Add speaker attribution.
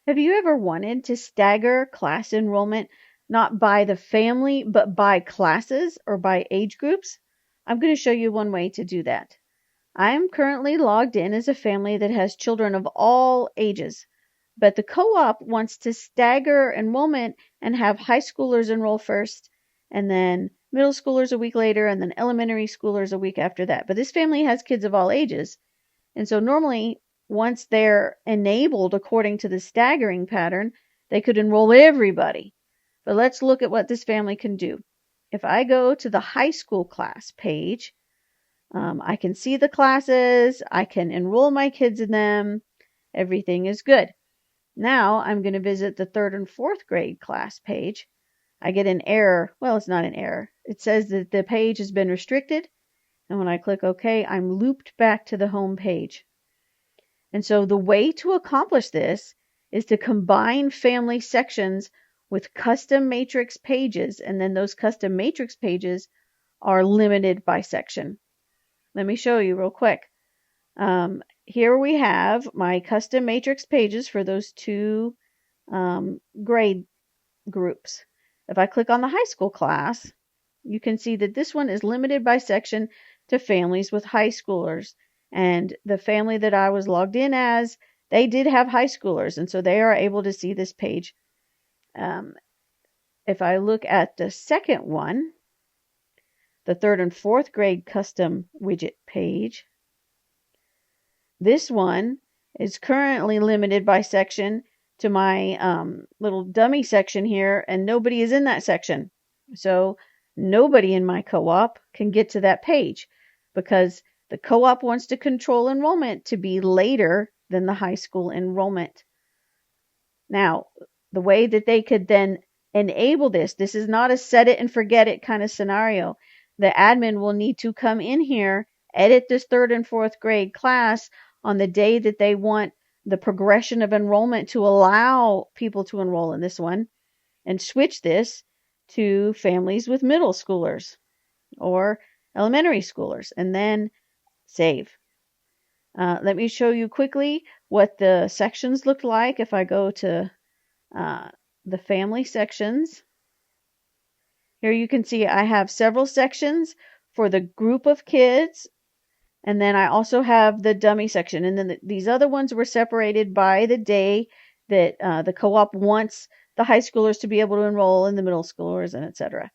Speaker 1: Have you ever wanted to stagger class enrollment not by the family, but by classes or by age groups? I'm going to show you one way to do that. I am currently logged in as a family that has children of all ages, but the co-op wants to stagger enrollment and have high schoolers enroll first, and then middle schoolers a week later, and then elementary schoolers a week after that. But this family has kids of all ages. And so normally, once they're enabled according to the staggering pattern, they could enroll everybody. But let's look at what this family can do. If I go to the high school class page, I can see the classes, I can enroll my kids in them, everything is good. Now I'm going to visit the 3rd and 4th grade class page. I get an error. Well, it's not an error. It says that the page has been restricted. And when I click OK, I'm looped back to the home page. And so the way to accomplish this is to combine family sections with custom matrix pages. And then those custom matrix pages are limited by section. Let me show you real quick. Here we have my custom matrix pages for those two grade groups. If I click on the high school class, you can see that this one is limited by section to families with high schoolers. And the family that I was logged in as, they did have high schoolers, and so they are able to see this page. If I look at the second one, the 3rd and 4th grade custom widget page, this one is currently limited by section to my little dummy section here, and nobody is in that section. So nobody in my co-op can get to that page because the co-op wants to control enrollment to be later than the high school enrollment. Now, the way that they could then enable this is not a set it and forget it kind of scenario. The admin will need to come in here, edit this 3rd and 4th grade class on the day that they want the progression of enrollment to allow people to enroll in this one, and switch this to families with middle schoolers or elementary schoolers, and then save. Let me show you quickly what the sections look like. If I go to the family sections, here you can see I have several sections for the group of kids, and then I also have the dummy section. And then these other ones were separated by the day that the co-op wants the high schoolers to be able to enroll in the middle schoolers, and etc.